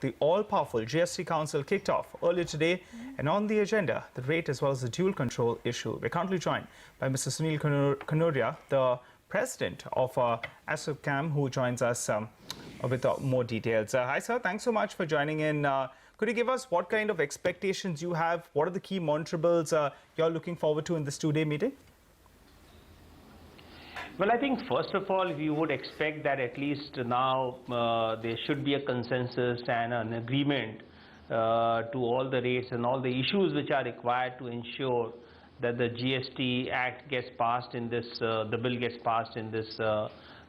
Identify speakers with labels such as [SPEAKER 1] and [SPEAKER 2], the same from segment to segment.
[SPEAKER 1] The all-powerful GST Council kicked off earlier today, and on the agenda, the rate as well as the dual control issue. We're currently joined by Mr. Sunil Kanoria, the president of ASSOCHAM, who joins us with more details. Hi, sir. Thanks so much for joining in. Could you give us what kind of expectations you have? What are the key monitorables you're looking forward to in this two-day meeting?
[SPEAKER 2] Well, I think first of all, we would expect that at least now there should be a consensus and an agreement to all the rates and all the issues which are required to ensure that the GST Act gets passed in this, the bill gets passed in this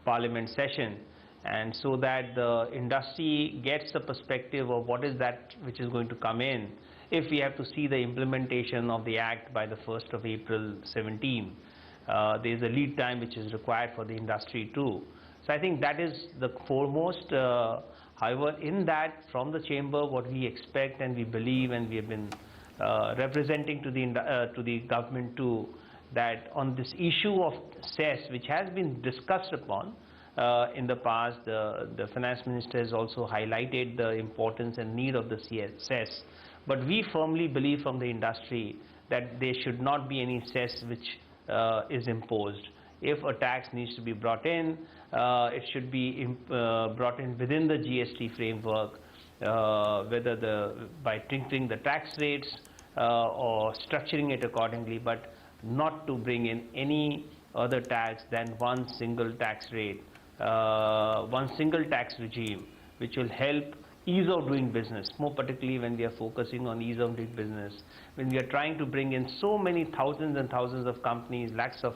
[SPEAKER 2] Parliament session, and so that the industry gets a perspective of what is that which is going to come in if we have to see the implementation of the Act by the 1st of April 17. There is a lead time which is required for the industry too. So I think that is the foremost. However, in that, from the chamber, what we expect and we believe, and we have been representing to the government too, that on this issue of cess, which has been discussed upon in the past, the finance minister has also highlighted the importance and need of the cess. But we firmly believe from the industry that there should not be any cess which is imposed. If a tax needs to be brought in, it should be brought in within the GST framework, whether by tinkering the tax rates or structuring it accordingly, but not to bring in any other tax than one single tax rate, one single tax regime, which will help ease of doing business, more particularly when we are focusing on ease of doing business, when we are trying to bring in so many thousands and thousands of companies, lakhs of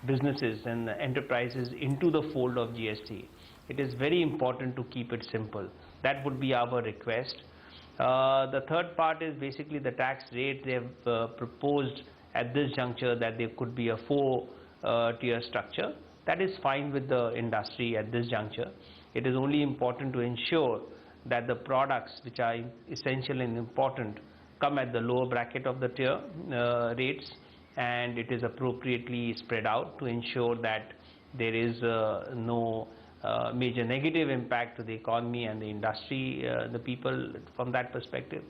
[SPEAKER 2] businesses and enterprises into the fold of GST. It is very important to keep it simple. That would be our request. The third part is basically the tax rate. They have proposed at this juncture that there could be a four-tier structure. That is fine with the industry at this juncture. It is only important to ensure that the products which are essential and important come at the lower bracket of the tier rates, and it is appropriately spread out to ensure that there is no major negative impact to the economy and the industry, the people from that perspective.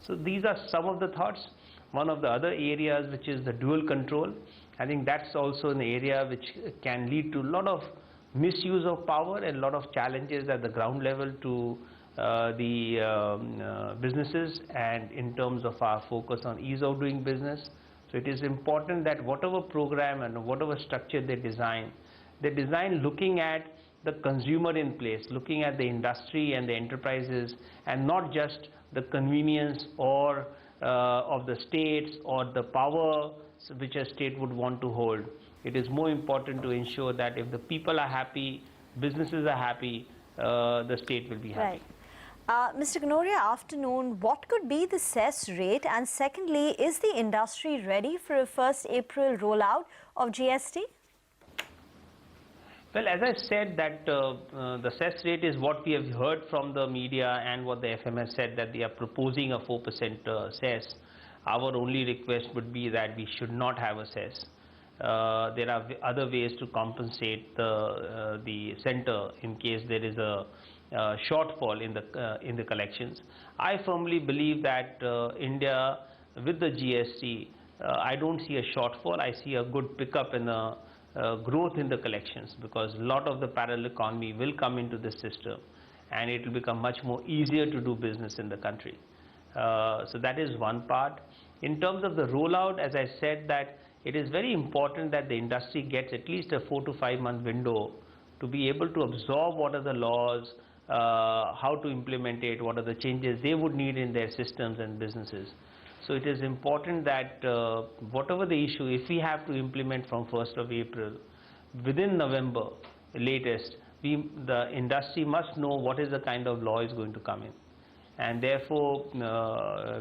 [SPEAKER 2] So these are some of the thoughts. One of the other areas, which is the dual control, I think that's also an area which can lead to a lot of misuse of power and a lot of challenges at the ground level to the businesses, and in terms of our focus on ease of doing business. So it is important that whatever program and whatever structure they design looking at the consumer in place, looking at the industry and the enterprises, and not just the convenience or of the states or the power which a state would want to hold. It is more important to ensure that if the people are happy, businesses are happy, the state will be happy.
[SPEAKER 3] Right. Mr. Kanoria, afternoon, what could be the cess rate? And secondly, is the industry ready for a 1st April rollout of GST?
[SPEAKER 2] Well, as I said, that the cess rate is what we have heard from the media and what the FMS said, that they are proposing a 4% cess. Our only request would be that we should not have a cess. There are other ways to compensate the center in case there is a shortfall in the collections. I firmly believe that India, with the GST, I don't see a shortfall. I see a good pickup in the growth in the collections, because a lot of the parallel economy will come into this system, and it will become much more easier to do business in the country. So that is one part. In terms of the rollout, as I said, that it is very important that the industry gets at least a 4 to 5 month window to be able to absorb what are the laws, how to implement it, what are the changes they would need in their systems and businesses. So it is important that whatever the issue, if we have to implement from 1st of April, within November latest, the industry must know what is the kind of law is going to come in. And therefore,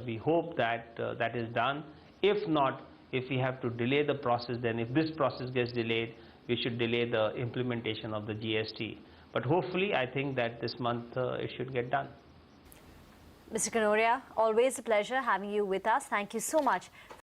[SPEAKER 2] we hope that that is done. If not, if we have to delay the process, then if this process gets delayed, we should delay the implementation of the GST. But hopefully, I think that this month it should get done.
[SPEAKER 3] Mr. Kanoria, always a pleasure having you with us. Thank you so much